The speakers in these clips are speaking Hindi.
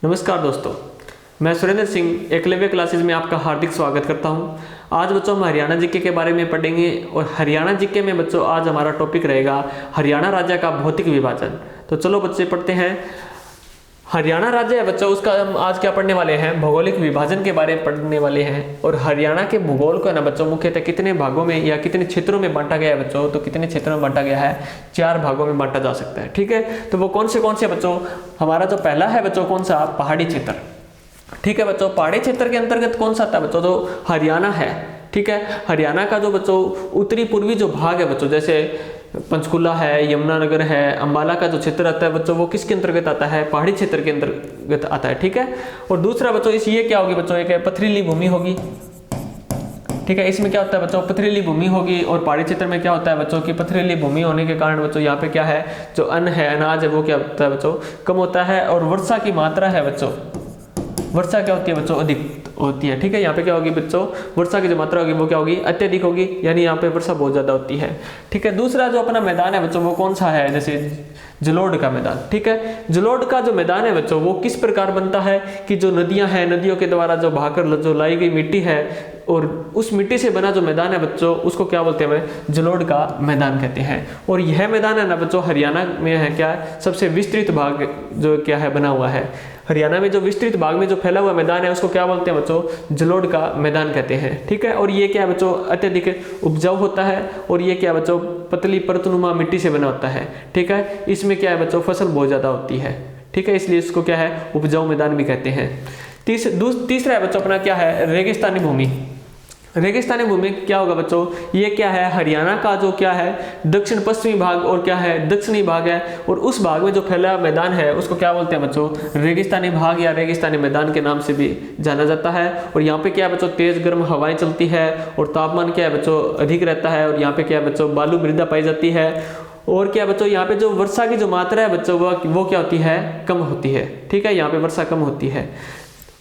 नमस्कार दोस्तों, मैं सुरेंद्र सिंह एकलव्य क्लासेज में आपका हार्दिक स्वागत करता हूं। आज बच्चों हम हरियाणा जीके के बारे में पढ़ेंगे और हरियाणा जीके में बच्चों आज हमारा टॉपिक रहेगा हरियाणा राज्य का भौतिक विभाजन। तो चलो बच्चे पढ़ते हैं। हरियाणा राज्य है बच्चों, उसका हम आज क्या पढ़ने वाले हैं, भौगोलिक विभाजन के बारे में पढ़ने वाले हैं। और हरियाणा के भूगोल को ना बच्चों मुख्यतः कितने भागों में या कितने क्षेत्रों में बांटा गया है बच्चों, तो कितने क्षेत्रों में बांटा गया है, 4 भागों में बांटा जा सकता है। ठीक है, तो वो कौन से बच्चों, हमारा जो पहला है बच्चों कौन सा, पहाड़ी क्षेत्र। ठीक है बच्चों, पहाड़ी क्षेत्र के अंतर्गत कौन सा आता है बच्चों, तो हरियाणा है। ठीक है, हरियाणा का जो बच्चों उत्तरी पूर्वी जो भाग है बच्चों, जैसे पंचकुला है, यमुनानगर है, अंबाला का जो क्षेत्र आता है बच्चों, वो किसके अंतर्गत आता है, पहाड़ी क्षेत्र के अंतर्गत आता है। ठीक है, और दूसरा बच्चों इस ये क्या होगी बच्चों, एक पथरीली भूमि होगी। ठीक है, इसमें क्या होता है बच्चों, पथरीली भूमि होगी। और पहाड़ी क्षेत्र में क्या होता है बच्चों की पथरीली भूमि होने के कारण बच्चों यहाँ पे क्या है, जो अन्न है, अनाज है, वो क्या होता है बच्चों, कम होता है। और वर्षा की मात्रा है बच्चों, वर्षा क्या होती है बच्चों, अधिक होती है। ठीक है, यहाँ पे क्या होगी बच्चों, वर्षा की जो मात्रा होगी वो क्या होगी, अत्यधिक होगी, यानी यहाँ पे वर्षा बहुत ज्यादा होती है। ठीक है, दूसरा जो अपना मैदान है बच्चों वो कौन सा है, जैसे जलोढ़ का मैदान। ठीक है, जलोढ़ का जो मैदान है बच्चों वो किस प्रकार बनता है कि जो नदियां हैं, नदियों के द्वारा जो बहाकर जो लाई गई मिट्टी है और उस मिट्टी से बना जो मैदान है बच्चों, उसको क्या बोलते हैं, जलोढ़ का मैदान कहते हैं। और यह मैदान है ना बच्चों हरियाणा में है क्या, सबसे विस्तृत भाग जो क्या है बना हुआ है। हरियाणा में जो विस्तृत भाग में जो फैला हुआ मैदान है उसको क्या बोलते हैं बच्चों, जलोढ़ का मैदान कहते हैं। ठीक है, और ये क्या है बच्चों, अत्यधिक उपजाऊ होता है। और ये क्या है बच्चों, पतली परतनुमा मिट्टी से बना होता है। ठीक है, इसमें क्या है बच्चों, फसल बहुत ज्यादा होती है। ठीक है, इसलिए इसको क्या है, उपजाऊ मैदान भी कहते हैं। तीसरा है बच्चों अपना क्या है, रेगिस्तानी भूमि। रेगिस्तानी भूमि क्या होगा बच्चों, ये क्या है, हरियाणा का जो क्या है दक्षिण पश्चिमी भाग और क्या है दक्षिणी भाग है। और उस भाग में जो फैला मैदान है उसको क्या बोलते हैं बच्चों, रेगिस्तानी भाग या रेगिस्तानी मैदान के नाम से भी जाना जाता है। और यहाँ पे क्या है बच्चों, तेज गर्म हवाएं चलती है और तापमान क्या है बच्चों, अधिक रहता है। और यहाँ पे क्या है बच्चों, बालू मृदा पाई जाती है। और क्या बच्चों, यहाँ पे जो वर्षा की जो मात्रा है बच्चों वो क्या होती है, कम होती है। ठीक है, यहाँ पे वर्षा कम होती है।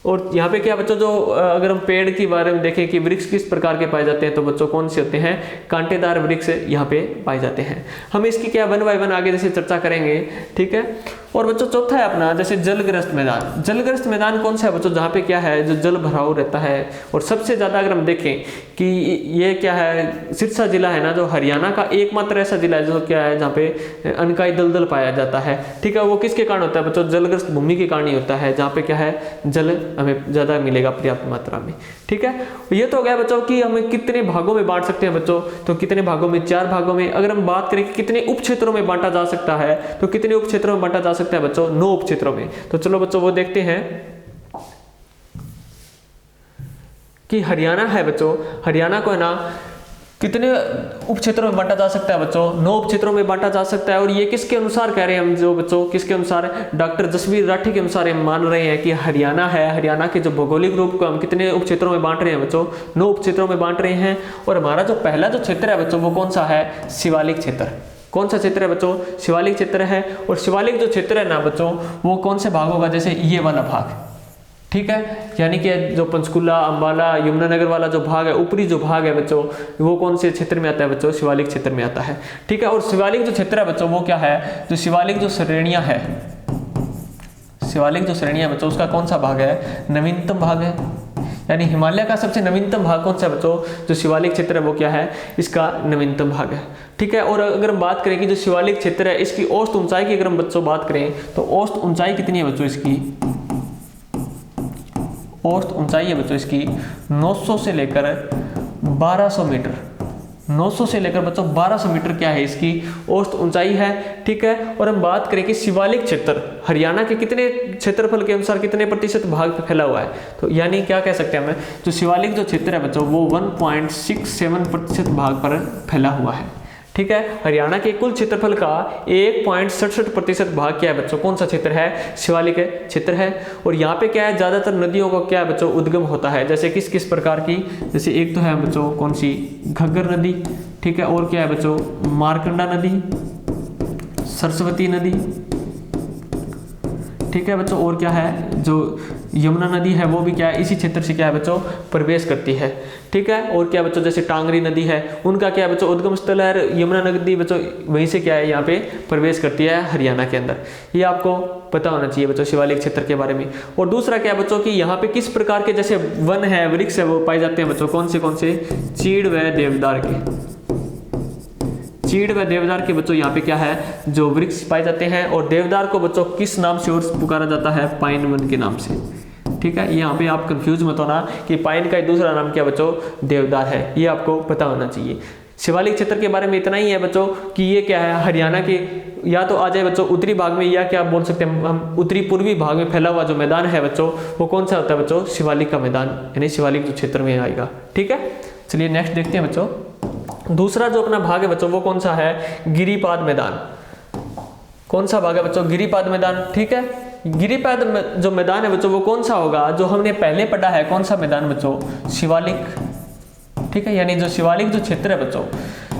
और यहाँ पे क्या बच्चों, जो अगर हम पेड़ के बारे में देखें कि वृक्ष किस प्रकार के पाए जाते हैं, तो बच्चों कौन से होते हैं, कांटेदार वृक्ष यहाँ पे पाए जाते हैं। हम इसकी क्या 1 बाय 1 आगे जैसे चर्चा करेंगे। ठीक है, और बच्चों चौथा है अपना जैसे जलग्रस्त मैदान। जलग्रस्त मैदान कौन सा है बच्चों, जहाँ पे क्या है, जो जल भराव रहता है। और सबसे ज्यादा अगर हम देखें कि ये क्या है, सिरसा जिला है ना, जो हरियाणा का एकमात्र ऐसा जिला है जो क्या है जहाँ पे अनकाई दलदल पाया जाता है। ठीक है, वो किसके कारण होता है बच्चों, जलग्रस्त भूमि के कारण ही होता है, जहाँ पे क्या है जल हमें ज्यादा मिलेगा पर्याप्त मात्रा में। ठीक है, ये तो हो गया बच्चों कि हमें कितने भागों में बांट सकते हैं बच्चों, तो कितने भागों में, 4 भागों में। अगर हम बात करें कि कितने उप क्षेत्रों में बांटा जा सकता है, तो कितने उप क्षेत्रों में बांटा जा सकता है बच्चों, 9 उप क्षेत्रों में। तो चलो बच्चों वो देखते हैं कि हरियाणा है बच्चों, हरियाणा को है ना कितने उप क्षेत्रों में बांटा जा सकता है बच्चों, 9 उप क्षेत्रों में बांटा जा सकता है। और ये किसके अनुसार कह रहे हैं हम, जो बच्चों किसके अनुसार, डॉक्टर जसवीर राठी के अनुसार हम मान रहे हैं कि हरियाणा है, हरियाणा के जो भौगोलिक रूप को हम कितने उप क्षेत्रों में बांट रहे हैं बच्चों, 9 उप क्षेत्रों में बांट रहे हैं। और हमारा जो पहला जो क्षेत्र है बच्चों वो कौन सा है, शिवालिक क्षेत्र। कौन सा क्षेत्र है बच्चों, शिवालिक क्षेत्र है। और शिवालिक जो क्षेत्र है ना बच्चों वो कौन से भाग होगा, जैसे ये वाला भाग। ठीक है, यानी कि जो पंचकुला, अंबाला, यमुनानगर वाला जो भाग है, ऊपरी जो भाग है बच्चों, वो कौन से क्षेत्र में आता है बच्चों, शिवालिक क्षेत्र में आता है। ठीक है, और शिवालिक जो क्षेत्र है बच्चों वो क्या है, जो शिवालिक जो श्रेणियां है, शिवालिक जो श्रेणियां बच्चों उसका कौन सा भाग है, नवीनतम भाग है। यानी हिमालय का सबसे नवीनतम भाग कौन सा है बच्चों, जो शिवालिक क्षेत्र है वो क्या है, इसका नवीनतम भाग है। ठीक है, और अगर हम बात करें कि जो शिवालिक क्षेत्र है इसकी औसत ऊंचाई की अगर हम बच्चों बात करें, तो औसत ऊंचाई कितनी है बच्चों, इसकी औसत ऊंचाई है बच्चों इसकी 900 से लेकर 1200 मीटर। 900 से लेकर बच्चों 1200 मीटर क्या है इसकी औसत ऊंचाई है। ठीक है, और हम बात करें कि शिवालिक क्षेत्र हरियाणा के कितने क्षेत्रफल के अनुसार कितने प्रतिशत भाग पे फैला हुआ है, तो यानी क्या कह सकते हैं हमें, जो शिवालिक जो क्षेत्र है बच्चों वो 1.67% भाग पर फैला हुआ है। ठीक है, हरियाणा के कुल क्षेत्रफल का 1.67% भाग क्या है बच्चों, कौन सा क्षेत्र है, शिवालिक क्षेत्र है। और यहाँ पे क्या है, ज्यादातर नदियों को क्या है बच्चों, उद्गम होता है। जैसे किस किस प्रकार की, जैसे एक तो है बच्चों कौन सी, घग्गर नदी। ठीक है, और क्या है बच्चों, मारकंडा नदी, सरस्वती नदी। ठीक है बच्चों। और क्या है, जो यमुना नदी है वो भी क्या है, इसी क्षेत्र से क्या है बच्चों, प्रवेश करती है। ठीक है। और क्या बच्चों, जैसे टांगरी नदी है, उनका क्या है बच्चों, उद्गम स्थल है यमुना नदी बच्चों, वहीं से क्या है यहाँ पे प्रवेश करती है हरियाणा के अंदर। ये आपको पता होना चाहिए बच्चों शिवालिक क्षेत्र के बारे में। और दूसरा क्या है बच्चों कि यहाँ पे किस प्रकार के जैसे वन है, वृक्ष है, वो पाए जाते हैं बच्चों, कौन से चीड़ व देवदार के। चीड़ व देवदार के बच्चों यहाँ पे क्या है, जो वृक्ष पाए जाते हैं। और देवदार को बच्चों किस नाम से और पुकारा जाता है, पाइन वन के नाम से। ठीक है। यहाँ पे आप कंफ्यूज मत होना कि पाइन का दूसरा नाम क्या बच्चों, देवदार है। ये आपको पता होना चाहिए। शिवालिक क्षेत्र के बारे में इतना ही है बच्चों कि ये क्या है, हरियाणा के या तो आ जाए बच्चों उत्तरी भाग में, या क्या बोल सकते हैं हम, उत्तरी पूर्वी भाग में फैला हुआ जो मैदान है बच्चों, वो कौन सा होता है बच्चों, शिवालिक का मैदान, यानी शिवालिक जो क्षेत्र में आएगा। ठीक है। चलिए नेक्स्ट देखते हैं बच्चों। दूसरा जो अपना भाग है बच्चों वो कौन सा है, गिरिपाद मैदान। कौन सा भाग है बच्चों, गिरिपाद मैदान। ठीक है। गिरिपाद जो मैदान है बच्चों वो कौन सा होगा, जो हमने पहले पढ़ा है, कौन सा मैदान बच्चों, शिवालिक। ठीक है। यानी जो शिवालिक जो क्षेत्र है बच्चों,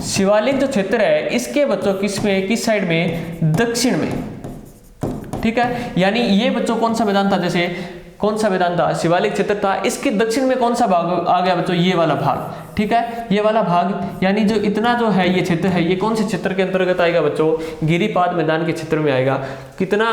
शिवालिक जो क्षेत्र है इसके बच्चों किस साइड में, दक्षिण में। ठीक है। यानी ये बच्चों कौन सा मैदान था, जैसे कौन सा मैदान था, शिवालिक क्षेत्र था, इसके दक्षिण में कौन सा भाग आ गया बच्चों, ये वाला भाग। ठीक है। ये वाला भाग यानी जो इतना जो है ये क्षेत्र है, ये कौन से क्षेत्र के अंतर्गत आएगा बच्चों, गिरिपाद मैदान के क्षेत्र में आएगा। कितना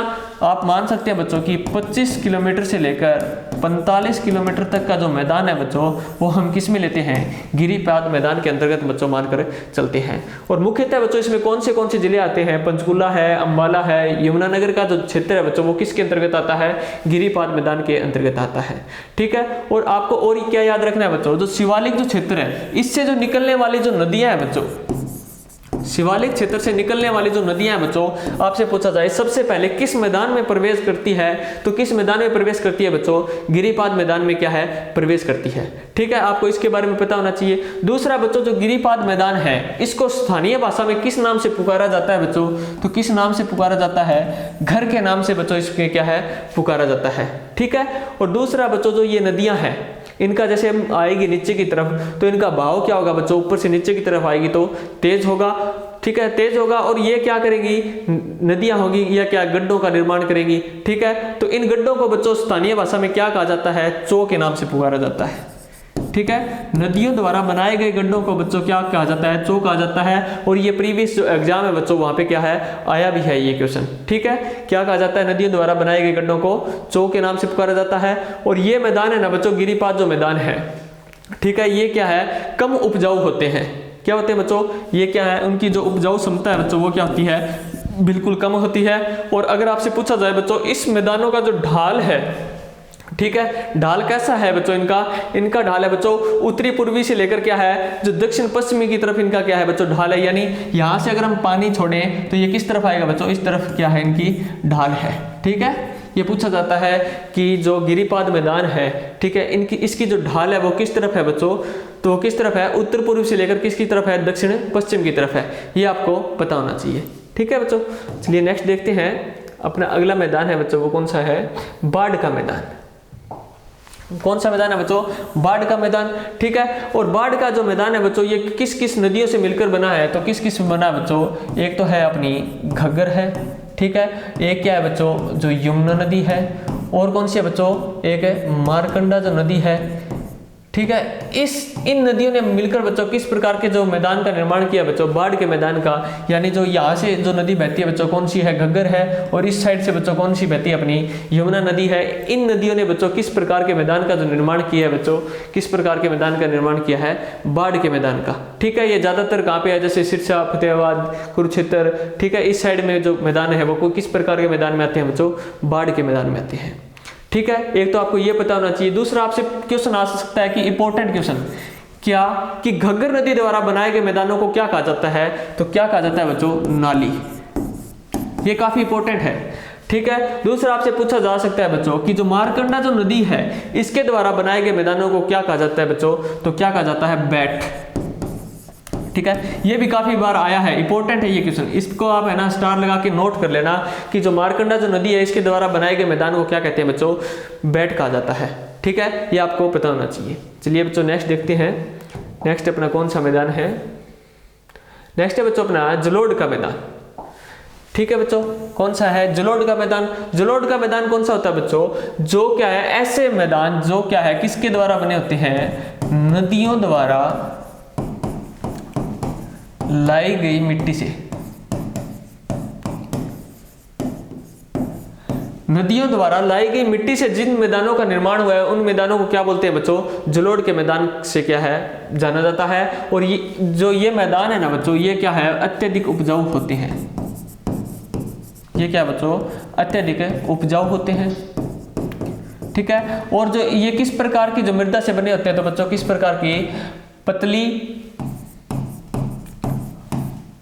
आप मान सकते हैं बच्चों कि 25 किलोमीटर से लेकर 45 किलोमीटर तक का जो मैदान है बच्चों, वो हम किस में लेते हैं, गिरिपाद मैदान के अंतर्गत बच्चों मानकर चलते हैं। और मुख्यतः बच्चों इसमें कौन से जिले आते हैं, पंचकुला है, अंबाला है, यमुनानगर का जो क्षेत्र है बच्चों वो किसके अंतर्गत आता है, गिरिपाद मैदान के अंतर्गत आता है। ठीक है। और आपको और क्या याद रखना है बच्चों, जो शिवालिक जो क्षेत्र है इससे जो निकलने वाली जो नदियां हैं बच्चों, शिवालिक क्षेत्र से निकलने वाली जो नदियां हैं बच्चों, आपसे पूछा जाए सबसे पहले किस मैदान में प्रवेश करती है, तो किस मैदान में प्रवेश करती है बच्चों, गिरिपाद मैदान में क्या है, प्रवेश करती है। ठीक है। आपको इसके बारे में पता होना चाहिए। दूसरा बच्चों जो गिरिपाद मैदान है इसको स्थानीय भाषा में किस नाम से पुकारा जाता है बच्चों, तो किस नाम से पुकारा जाता है, घर के नाम से बच्चों इसके क्या है, पुकारा जाता है। ठीक है। और दूसरा बच्चों जो ये नदियां हैं इनका जैसे हम आएगी नीचे की तरफ तो इनका बहाव क्या होगा बच्चों, ऊपर से नीचे की तरफ आएगी तो तेज होगा। ठीक है, तेज होगा। और ये क्या करेगी, नदियां होगी या क्या गड्ढों का निर्माण करेगी। ठीक है। तो इन गड्ढों को बच्चों स्थानीय भाषा में क्या कहा जाता है, चो के नाम से पुकारा जाता है। ठीक है। नदियों द्वारा बनाए गए गड्ढों को बच्चों क्या कहा जाता है, चो कहा जाता है। और ये प्रीवियस जो एग्जाम है बच्चों वहां पे क्या है, आया भी है ये क्वेश्चन। ठीक है। क्या कहा जाता है, नदियों द्वारा बनाए गए गड्ढों को चो के नाम से पुकारा जाता है। और ये मैदान है ना बच्चों, गिरिपाद जो मैदान है, ठीक है, ये क्या है, कम उपजाऊ होते हैं। क्या होते हैं बच्चों, ये क्या है, उनकी जो उपजाऊ क्षमता है बच्चों वो क्या होती है, बिल्कुल कम होती है। और अगर आपसे पूछा जाए बच्चों इस मैदानों का जो ढाल है, ठीक है, ढाल कैसा है बच्चों, इनका ढाल है बच्चों उत्तरी पूर्वी से लेकर क्या है, जो दक्षिण पश्चिमी की तरफ इनका क्या है बच्चों, ढाल है। यानी यहां से अगर हम पानी छोड़ें तो ये किस तरफ आएगा बच्चों, इस तरफ क्या है, इनकी ढाल है। ठीक है। ये पूछा जाता है कि जो गिरिपाद मैदान है, ठीक है, इसकी जो ढाल है वो किस तरफ है बच्चों, तो किस तरफ है, उत्तर पूर्व से लेकर किसकी तरफ है, दक्षिण पश्चिम की तरफ है। ये आपको पता होना चाहिए। ठीक है बच्चों। चलिए नेक्स्ट देखते हैं। अपना अगला मैदान है बच्चों वो कौन सा है, बाढ़ का मैदान। कौन सा मैदान है बच्चों, बाढ़ का मैदान। ठीक है। और बाढ़ का जो मैदान है बच्चों ये किस किस नदियों से मिलकर बना है, तो किस किस बना है बच्चों, एक तो है अपनी घग्गर है। ठीक है। एक क्या है बच्चों, जो यमुना नदी है। और कौन सी है बच्चों, एक है मारकंडा जो नदी है। ठीक है। इन नदियों ने मिलकर बच्चों किस प्रकार के जो मैदान का निर्माण किया बच्चों, बाढ़ के मैदान का। यानी जो यहाँ से जो नदी बहती है बच्चों कौन सी है, घग्गर है। और इस साइड से बच्चों कौन सी बहती है, अपनी यमुना नदी है। इन नदियों ने बच्चों किस प्रकार के मैदान का जो निर्माण किया है बच्चों, किस प्रकार के मैदान का निर्माण किया है, बाढ़ के मैदान का। ठीक है। ये ज्यादातर कहाँ पे है, जैसे सिरसा, फतेहाबाद, कुरुक्षेत्र। ठीक है। इस साइड में जो मैदान है वो किस प्रकार के मैदान में आते हैं बच्चों, बाढ़ के मैदान में आते हैं। ठीक है। एक तो आपको ये पता होना चाहिए। दूसरा आपसे क्वेश्चन आ सकता है कि इंपॉर्टेंट क्वेश्चन क्या, कि घग्गर नदी द्वारा बनाए गए मैदानों को क्या कहा जाता है, तो क्या कहा जाता है बच्चों, नाली। ये काफी इंपॉर्टेंट है। ठीक है। दूसरा आपसे पूछा जा सकता है बच्चों कि जो मारकंडा जो नदी है इसके द्वारा बनाए गए मैदानों को क्या कहा जाता है बच्चों, तो क्या कहा जाता है, बैट। ठीक है। ये भी काफी बार आया है, इंपॉर्टेंट है ये क्वेश्चन। इसको आप है ना स्टार लगा के नोट कर लेना कि जो मारकंडा जो नदी है इसके द्वारा बनाए गए मैदान को क्या कहते हैं बच्चों, बैट कहा जाता है। ठीक है। ये आपको पता होना चाहिए। चलिए बच्चों नेक्स्ट देखते हैं। नेक्स्ट अपना कौन सा मैदान है, नेक्स्ट है बच्चों अपना जलोढ़ का मैदान। ठीक है बच्चों, कौन सा है? जलोढ़ का मैदान। जलोढ़ का मैदान कौन सा होता है बच्चों? जो क्या है, ऐसे मैदान जो क्या है, किसके द्वारा बने होते हैं? नदियों द्वारा लाई गई मिट्टी से। नदियों द्वारा लाई गई मिट्टी से जिन मैदानों का निर्माण हुआ है, उन मैदानों को क्या बोलते हैं बच्चों? जलोढ़ के मैदान से क्या है, जाना जाता है। और ये मैदान है ना बच्चों, ये क्या है, अत्यधिक उपजाऊ होते हैं। ये क्या बच्चों? अत्यधिक उपजाऊ होते हैं। ठीक है, और जो ये किस प्रकार की जो मृदा से बने होते हैं, तो बच्चों किस प्रकार की? पतली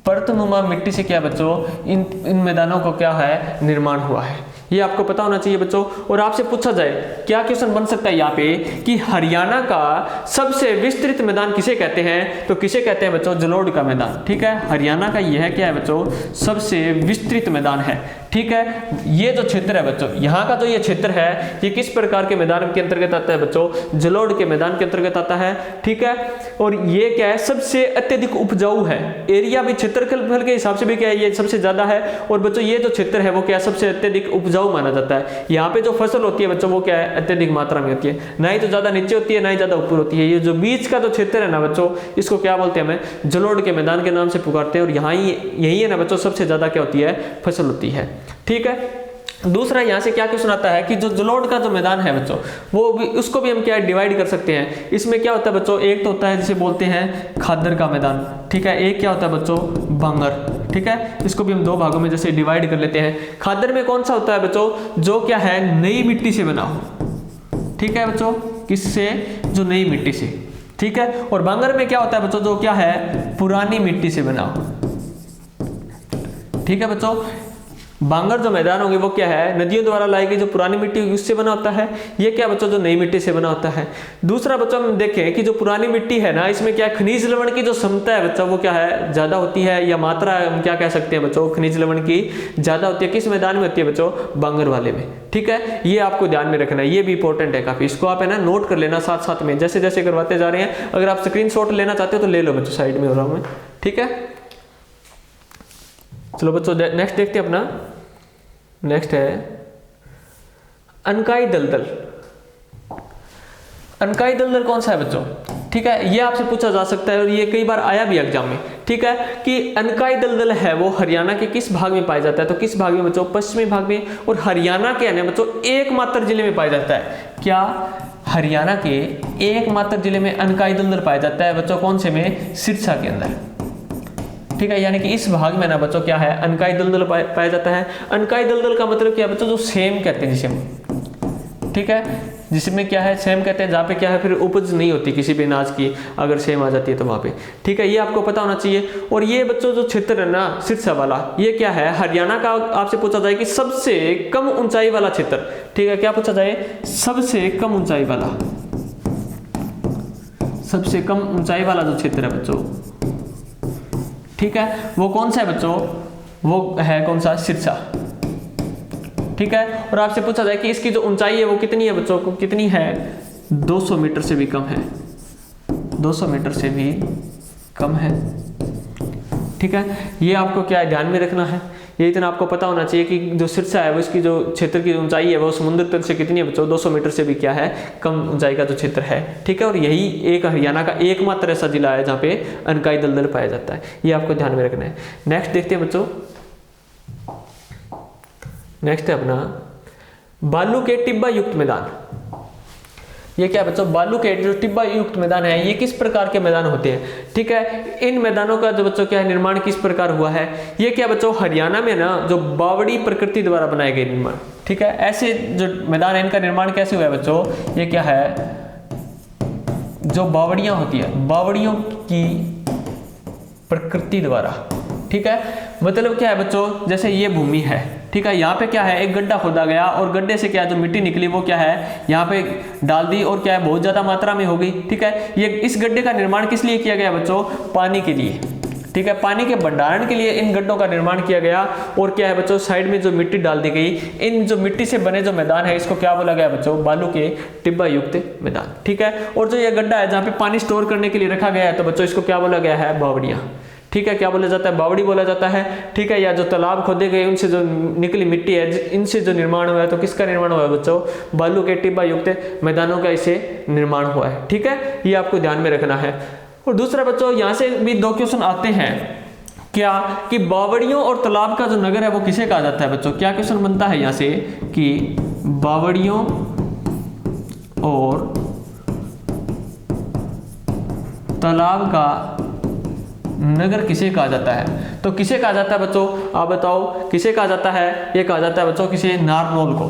परतनुमा मिट्टी से क्या बच्चों, इन मैदानों को क्या है, निर्माण हुआ है। ये आपको पता होना चाहिए बच्चों। और आपसे पूछा जाए, क्या क्वेश्चन बन सकता है यहाँ पे कि हरियाणा का सबसे विस्तृत मैदान किसे कहते हैं? तो किसे कहते हैं बच्चों? जलोढ़ का मैदान। ठीक है, हरियाणा का यह क्या है बच्चों? सबसे विस्तृत मैदान है। ठीक है, ये जो क्षेत्र है बच्चों, यहाँ का जो ये क्षेत्र है, ये किस प्रकार के मैदान के अंतर्गत आता है बच्चों? जलोढ़ के मैदान के अंतर्गत आता है। ठीक है, और ये क्या है, सबसे अत्यधिक उपजाऊ है। एरिया भी, क्षेत्रफल के हिसाब से भी क्या है, ये सबसे ज्यादा है। और बच्चों ये जो क्षेत्र है वो क्या है, सबसे अत्यधिक उपजाऊ माना जाता है। यहाँ पे जो फसल होती है बच्चों, वो क्या है, अत्यधिक मात्रा में होती है। ना ही तो ज्यादा नीचे होती है, ना ही ज्यादा ऊपर होती है। ये जो बीच का जो क्षेत्र है ना बच्चों, इसको क्या बोलते हैं? हमें जलोढ़ के मैदान के नाम से पुकारते हैं। और यहाँ यही है ना बच्चों, सबसे ज्यादा क्या होती है, फसल होती है। ठीक है, दूसरा यहाँ से क्या क्वेश्चन आता है कि जो जलोढ़ का जो मैदान है बच्चों, वो भी, उसको भी हम क्या डिवाइड कर सकते हैं। इसमें क्या होता है बच्चों? एक तो होता है जिसे बोलते हैं खादर का मैदान। ठीक है, एक क्या होता है बच्चों? भांगर। ठीक है, इसको भी हम दो भागों में जैसे डिवाइड कर लेते हैं। खादर में कौन सा होता है बच्चों? जो क्या है, नई मिट्टी से बना हो। ठीक है बच्चों, किससे? जो नई मिट्टी से। ठीक है, और भांगर में क्या होता है बच्चों? जो क्या है, पुरानी मिट्टी से बना हो। ठीक है बच्चों, बांगर जो मैदान होंगे वो क्या है, नदियों द्वारा लाई गई जो पुरानी मिट्टी होगी उससे बना होता है। ये क्या बच्चों? जो नई मिट्टी से बना होता है। दूसरा बच्चों हम देखें कि जो पुरानी मिट्टी है ना, इसमें क्या खनिज लवण की जो क्षमता है बच्चों, वो क्या है, ज्यादा होती है, या मात्रा हम क्या कह सकते हैं बच्चों, खनिज लवण की ज्यादा होती है। किस मैदान में होती है बच्चों? बांगर वाले में। ठीक है, ये आपको ध्यान में रखना है, ये भी इंपॉर्टेंट है काफी। इसको आप है ना नोट कर लेना साथ साथ में, जैसे जैसे करवाते जा रहे हैं। अगर आप स्क्रीनशॉट लेना चाहते हो तो ले लो बच्चों, साइड में हो रहा हूं मैं। ठीक है, चलो बच्चों नेक्स्ट देखते हैं अपना। नेक्स्ट है अनकाई दलदल। अनकाई दलदल कौन सा है बच्चों? ठीक है, ये आपसे पूछा जा सकता है और ये कई बार आया भी एग्जाम में। ठीक है, कि अनकाई दलदल है वो हरियाणा के किस भाग में पाया जाता है? तो किस भाग में बच्चों? पश्चिमी भाग में। और हरियाणा के है बच्चों एकमात्र जिले में पाया जाता है। क्या? हरियाणा के एकमात्र जिले में अनकाई दलदल पाया जाता है बच्चों। कौन से में? सिरसा के अंदर। ठीक है, यानी कि इस भाग में ना बच्चों क्या है, अनकाई दलदल पाया जाता है। अनकाई दलदल का मतलब क्या है बच्चों? जो सेम कहते हैं जिसे हम। ठीक है, जिसमें क्या है, सेम कहते हैं, जहाँ पे क्या है फिर उपज नहीं होती किसी भी अनाज की, अगर सेम आ जाती है तो वहाँ पे। ठीक है, ये आपको पता होना चाहिए। और ये बच्चों जो क्षेत्र है ना सिरसा वाला, ये क्या है, हरियाणा का आपसे पूछा जाए कि सबसे कम ऊंचाई वाला क्षेत्र। ठीक है, क्या पूछा जाए? सबसे कम ऊंचाई वाला, सबसे कम ऊंचाई वाला जो क्षेत्र है बच्चों, ठीक है, वो कौन सा है बच्चों? वो है कौन सा? सिरसा। ठीक है, और आपसे पूछा जाए कि इसकी जो ऊंचाई है वो कितनी है बच्चों को? कितनी है? 200 मीटर से भी कम है। 200 मीटर से भी कम है। ठीक है, ये आपको क्या ध्यान में रखना है, ये इतना आपको पता होना चाहिए कि जो सिरसा है वो इसकी जो क्षेत्र की ऊंचाई है वो समुद्र तल से कितनी है बच्चों? 200 मीटर से भी क्या है, कम ऊंचाई का जो क्षेत्र है। ठीक है, और यही एक हरियाणा का एकमात्र ऐसा जिला है जहाँ पे अनकाई दलदल पाया जाता है। ये आपको ध्यान में रखना है। नेक्स्ट देखते हैं बच्चों। नेक्स्ट है अपना बालू के टिब्बा युक्त मैदान। ये क्या बच्चों? बालू के जो टिब्बा युक्त मैदान है, ये किस प्रकार के मैदान होते हैं? ठीक है, इन मैदानों का जो बच्चों क्या है निर्माण किस प्रकार हुआ है? ये क्या बच्चों हरियाणा में ना जो बावड़ी प्रकृति द्वारा बनाए गए निर्माण। ठीक है, ऐसे जो मैदान है इनका निर्माण कैसे हुआ है बच्चों? ये क्या है, जो बावड़ियां होती है, बावड़ियों की प्रकृति द्वारा। ठीक है, मतलब क्या है बच्चों, जैसे ये भूमि है, ठीक है, यहाँ पे क्या है, एक गड्ढा खोदा गया और गड्ढे से क्या जो मिट्टी निकली वो क्या है यहाँ पे डाल दी और क्या है बहुत ज्यादा मात्रा में हो गई। ठीक है, ये इस गड्ढे का निर्माण किस लिए किया गया बच्चों? पानी के लिए। ठीक है, पानी के भंडारण के लिए इन गड्ढों का निर्माण किया गया। और क्या है बच्चों, साइड में जो मिट्टी डाल दी गई, इन जो मिट्टी से बने जो मैदान है इसको क्या बोला गया बच्चों? बालू के टिब्बा युक्त मैदान। ठीक है, और जो ये गड्ढा है जहाँ पे पानी स्टोर करने के लिए रखा गया है तो बच्चों इसको क्या बोला गया है? बावड़ियां। ठीक है, क्या बोला जाता है, बावड़ी बोला जाता है। ठीक है, या जो तालाब खोदे गए उनसे जो निकली मिट्टी है, इनसे जो निर्माण हुआ है, तो किसका निर्माण हुआ है बच्चों, बालू के टिब्बा युक्त मैदानों का इसे निर्माण हुआ है। ठीक है, ये आपको ध्यान में रखना है। और दूसरा बच्चों यहाँ से भी 2 क्वेश्चन आते हैं, क्या कि बावड़ियों और तालाब का जो नगर है वो किसे कहा जाता है बच्चों। क्या क्वेश्चन बनता है यहाँ से कि बावड़ियों और तालाब का नगर किसे कहा जाता है। तो किसे कहा जाता है बच्चों, आप बताओ किसे कहा जाता है। ये कहा जाता है बच्चों किसे, नारनौल को।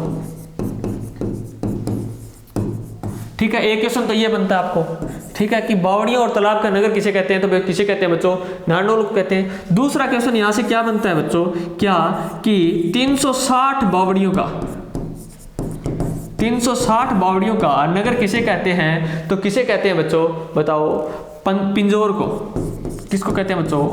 ठीक है, एक क्वेश्चन तो ये बनता है आपको। ठीक है, कि बावड़ियों और तालाब का नगर किसे कहते हैं, तो किसे कहते हैं बच्चों, नारनौल को कहते हैं। दूसरा क्वेश्चन यहां से क्या बनता है बच्चों, क्या कि 360 बावड़ियों का 360 बावड़ियों का नगर किसे कहते हैं। तो किसे कहते हैं बच्चों, बताओ, पिंजौर को। किसको कहते हैं बच्चों,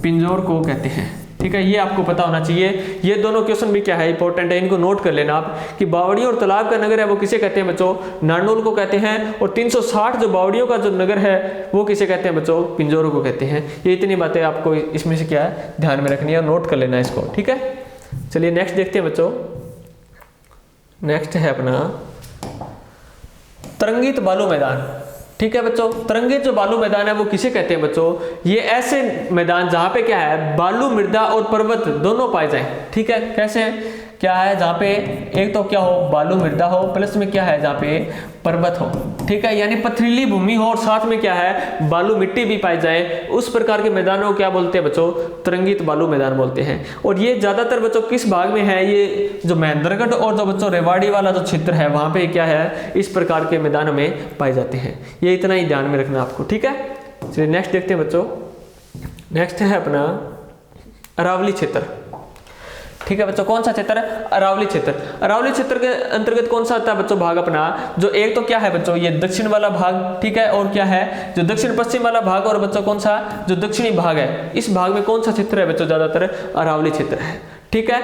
पिंजौर को कहते हैं। ठीक है, ये आपको पता होना चाहिए। ये दोनों क्वेश्चन भी क्या है, इंपॉर्टेंट है, इनको नोट कर लेना आप कि बावड़ियों और तालाब का नगर है वो किसे कहते हैं बच्चों, नारनौल को कहते हैं। और 360 जो बावड़ियों का जो नगर है वो किसे कहते हैं बच्चों, पिंजौर को कहते हैं। ये इतनी बातें आपको इसमें से क्या है ध्यान में रखनी है और नोट कर लेना इसको। ठीक है, चलिए नेक्स्ट देखते हैं बच्चों। नेक्स्ट है अपना तरंगित बालू मैदान। ठीक है बच्चों, तरंगित जो बालू मैदान है वो किसे कहते हैं बच्चों, ये ऐसे मैदान जहां पे क्या है, बालू मृदा और पर्वत दोनों पाए जाए। ठीक है, कैसे क्या है, जहाँ पे एक तो क्या हो, बालू मृदा हो, प्लस में क्या है, जहाँ पे पर्वत हो। ठीक है, यानी पथरीली भूमि हो और साथ में क्या है, बालू मिट्टी भी पाई जाए, उस प्रकार के मैदानों को क्या बोलते हैं बच्चों, तरंगित बालू मैदान बोलते हैं। और ये ज्यादातर बच्चों किस भाग में है, ये जो महेंद्रगढ़ और जो बच्चों रेवाड़ी वाला जो क्षेत्र है वहां पे क्या है, इस प्रकार के मैदान में पाए जाते हैं। ये इतना ही ध्यान में रखना आपको। ठीक है, चलिए नेक्स्ट देखते हैं बच्चों। नेक्स्ट है अपना अरावली क्षेत्र। ठीक है बच्चों, कौन सा क्षेत्र है, अरावली क्षेत्र। अरावली क्षेत्र के अंतर्गत कौन सा आता है बच्चों भाग अपना, जो एक तो क्या है बच्चों, ये दक्षिण वाला भाग। ठीक है, और क्या है जो दक्षिण पश्चिम वाला भाग, और बच्चों कौन सा जो दक्षिणी भाग है, इस भाग में कौन सा क्षेत्र है बच्चों, ज्यादातर अरावली क्षेत्र है। ठीक है,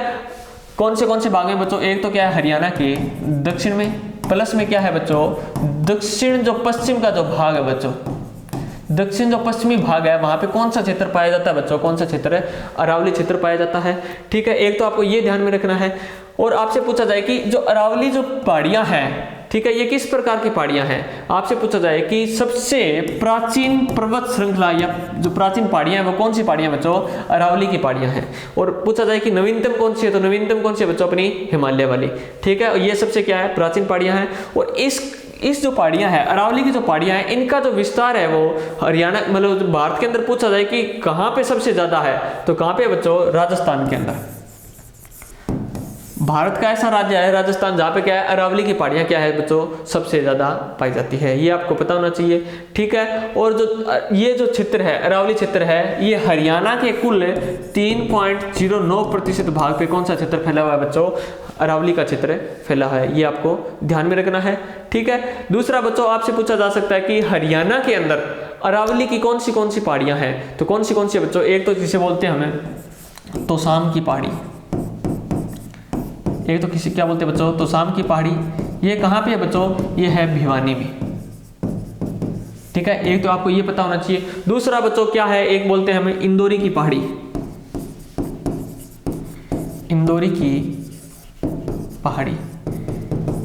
कौन से भाग हैं बच्चों, एक तो क्या है हरियाणा के दक्षिण में, प्लस में क्या है बच्चों, दक्षिण जो पश्चिम का जो भाग है बच्चों, दक्षिण जो पश्चिमी भाग है वहां पे कौन सा क्षेत्र पाया जाता है बच्चों, कौन सा क्षेत्र है, अरावली क्षेत्र पाया जाता है। ठीक है, एक तो आपको ये ध्यान में रखना है। और आपसे पूछा जाए कि जो अरावली जो पहाड़ियां हैं, ठीक है, ये किस प्रकार की पहाड़ियां हैं। आपसे पूछा जाए कि सबसे प्राचीन पर्वत श्रृंखला या जो प्राचीन पहाड़ियां हैं वो कौन सी पहाड़ियां बच्चों, अरावली की पहाड़ियां हैं। और पूछा जाए कि नवीनतम कौन सी है, तो नवीनतम कौन सी है बच्चों, अपनी हिमालय वाली। ठीक है, ये सबसे क्या है, प्राचीन पहाड़ियां हैं। और इस जो पहाड़ियां हैं, अरावली की जो पहाड़ियां हैं, इनका जो विस्तार है वो हरियाणा, मतलब भारत के अंदर पूछा जाए कि कहां पे सबसे ज्यादा है, तो कहां पे बच्चों, राजस्थान के अंदर। भारत का ऐसा राज्य है राजस्थान जहाँ पे क्या है, अरावली की पहाड़ियाँ क्या है बच्चों, सबसे ज्यादा पाई जाती है। ये आपको पता होना चाहिए। ठीक है, और जो ये जो क्षेत्र है, अरावली क्षेत्र है, ये हरियाणा के कुल 3.09% भाग पे कौन सा क्षेत्र फैला हुआ है बच्चों, अरावली का क्षेत्र फैला है। ये आपको ध्यान में रखना है। ठीक है, दूसरा बच्चों आपसे पूछा जा सकता है कि हरियाणा के अंदर अरावली की कौन सी पहाड़ियाँ हैं, तो कौन सी है बच्चों, एक तो जिसे बोलते हैं हमें तोशाम की पहाड़ी, एक तो किसी क्या बोलते हैं बच्चों, तोशाम की पहाड़ी। ये कहाँ पे है बच्चों, ये है भिवानी में। ठीक है, एक तो आपको ये पता होना चाहिए। दूसरा बच्चों क्या है, एक बोलते हैं हमें इंदौरी की पहाड़ी, इंदौरी की पहाड़ी।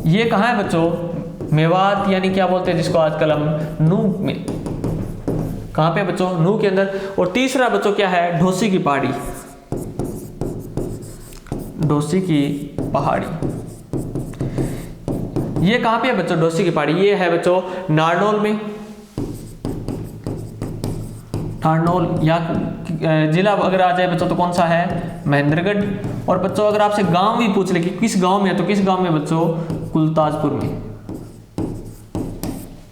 ये कहाँ है बच्चों, मेवात, यानी क्या बोलते हैं जिसको आजकल हम नूह में, कहाँ पे बच्चों, नूह के अंदर। और तीसरा बच्चों क्या है, ढोसी की पहाड़ी, ढोसी की पहाड़ी। ये कहां पे है बच्चों, ढोसी की पहाड़ी, ये है बच्चों नारनौल में। नारनौल या जिला अगर आ जाए बच्चों तो कौन सा है, महेंद्रगढ़। और बच्चों अगर आपसे गांव भी पूछ ले कि किस गांव में है, तो किस गांव में बच्चों, कुलताजपुर में।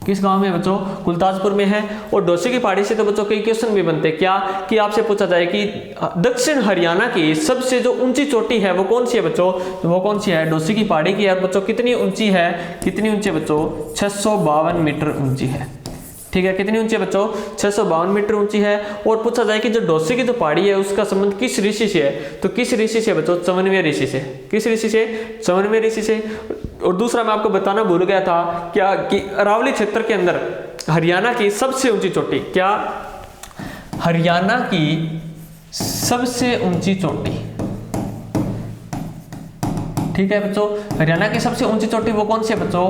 किस गांव में बच्चों, कुलताजपुर में है। और ढोसी की पहाड़ी से तो बच्चों कई क्वेश्चन भी बनते हैं, क्या कि आपसे पूछा जाए कि दक्षिण हरियाणा की सबसे जो ऊंची चोटी है वो कौन सी है बच्चों, तो वो कौन सी है, ढोसी की पहाड़ी की। यार बच्चों कितनी ऊंची है, कितनी ऊंची है बच्चों, 652 मीटर ऊंची है। ठीक है, कितनी ऊंची है बच्चों, 652 मीटर ऊंची है। और पूछा जाए कि जो ढोसी की जो पहाड़ी है उसका संबंध किस ऋषि से है, तो किस ऋषि से बच्चों, चवनवें ऋषि से। किस ऋषि से, चवनवें ऋषि से। और दूसरा मैं आपको बताना भूल गया था क्या, कि अरावली क्षेत्र के अंदर हरियाणा की सबसे ऊंची चोटी, क्या हरियाणा की सबसे ऊंची चोटी, ठीक है बच्चों, हरियाणा की सबसे ऊंची चोटी वो कौन सी है बच्चों,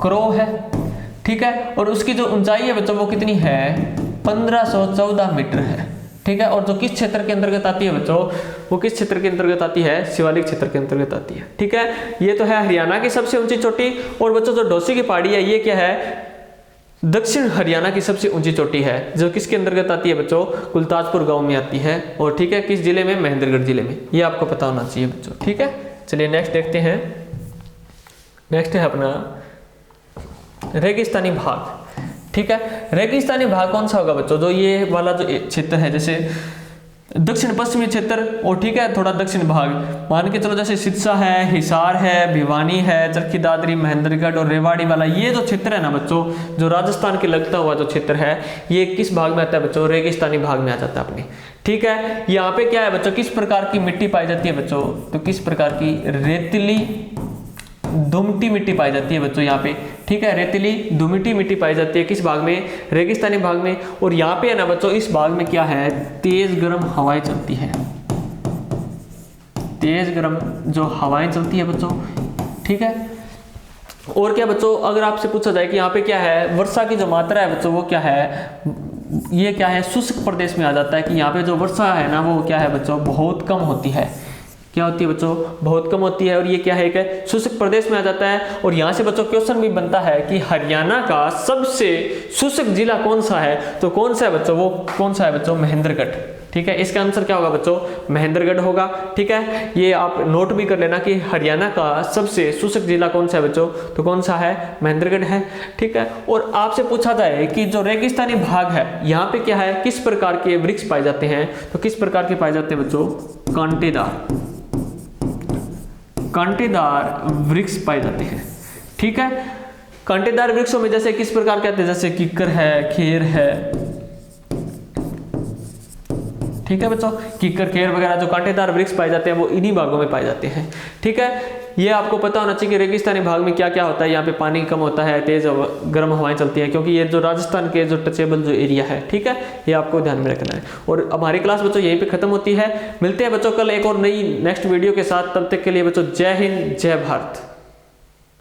क्रो है, ठीक है। और उसकी जो ऊंचाई है बच्चों वो कितनी है, 1514 मीटर है, ठीक है। और जो किस क्षेत्र के अंतर्गत आती है बच्चों, वो किस क्षेत्र के अंतर्गत आती है, शिवालिक क्षेत्र के अंतर्गत आती है, ठीक है। ये तो है हरियाणा की सबसे ऊंची चोटी। और बच्चों जो डोसी की पहाड़ी है ये क्या है, दक्षिण हरियाणा की सबसे ऊंची चोटी है, जो किसके अंतर्गत आती है बच्चों, गुलताजपुर गांव में आती है। और ठीक है, किस जिले में, महेंद्रगढ़ जिले में, ये आपको पता होना चाहिए बच्चों, ठीक है। चलिए नेक्स्ट देखते हैं। नेक्स्ट है अपना रेगिस्तानी भाग, ठीक है। रेगिस्तानी भाग कौन सा होगा बच्चों, जो ये वाला जो क्षेत्र है, जैसे दक्षिण पश्चिमी क्षेत्र और ठीक है थोड़ा दक्षिण भाग, मान के चलो जैसे सिरसा है, हिसार है, भिवानी है, चरखी दादरी, महेंद्रगढ़ और रेवाड़ी वाला ये जो क्षेत्र है ना बच्चों, जो राजस्थान के लगता हुआ जो क्षेत्र है, ये किस भाग में आता है बच्चों, रेगिस्तानी भाग में आ जाता है अपने, ठीक है। यहाँ पे क्या है बच्चों, किस प्रकार की मिट्टी पाई जाती है बच्चों, तो किस प्रकार की, रेतीली दुमटी मिट्टी पाई जाती है बच्चों यहाँ पे, ठीक है। रेतीली दुमटी मिट्टी पाई जाती है किस भाग में, रेगिस्तानी भाग में। और यहाँ पे है ना बच्चों, इस भाग में क्या है, तेज गर्म हवाएं चलती है, तेज गर्म जो हवाएं चलती है बच्चों, ठीक है। और क्या बच्चों, अगर आपसे पूछा जाए कि यहाँ पे क्या है, वर्षा की जो मात्रा है बच्चों वो क्या है, ये क्या है, शुष्क प्रदेश में आ जाता है कि यहाँ पे जो वर्षा है ना वो क्या है बच्चों, बहुत कम होती है, क्या होती है बच्चों, बहुत कम होती है। और ये क्या है, एक शुष्क प्रदेश में आ जाता है। और यहाँ से बच्चों क्वेश्चन भी बनता है कि हरियाणा का सबसे शुष्क जिला कौन सा है, तो कौन सा है बच्चों, वो कौन सा है बच्चों, महेंद्रगढ़, ठीक है। इसका आंसर क्या होगा बच्चों, महेंद्रगढ़ होगा, ठीक है। ये आप नोट भी कर लेना कि हरियाणा का सबसे शुष्क जिला कौन सा है बच्चों, तो कौन सा है, महेंद्रगढ़ है, ठीक है। और आपसे पूछा जाए कि जो रेगिस्तानी भाग है यहाँ पे क्या है, किस प्रकार के वृक्ष पाए जाते हैं, तो किस प्रकार के पाए जाते हैं बच्चों, कांटेदार वृक्ष पाए जाते हैं, ठीक है। कांटेदार वृक्षों में जैसे किस प्रकार के आते हैं, जैसे किक्कर है, खेर है, ठीक है बच्चों, किक्कर खेर वगैरह जो कांटेदार वृक्ष पाए जाते हैं वो इन्हीं भागों में पाए जाते हैं, ठीक है। ये आपको पता होना चाहिए कि रेगिस्तानी भाग में क्या क्या होता है, यहाँ पे पानी कम होता है, तेज गर्म हवाएं चलती हैं, क्योंकि ये जो राजस्थान के जो टचेबल जो एरिया है, ठीक है, ये आपको ध्यान में रखना है। और हमारी क्लास बच्चों यहीं पे खत्म होती है, मिलते हैं बच्चों कल एक और नई नेक्स्ट वीडियो के साथ, तब तक के लिए बच्चों जय हिंद जय भारत।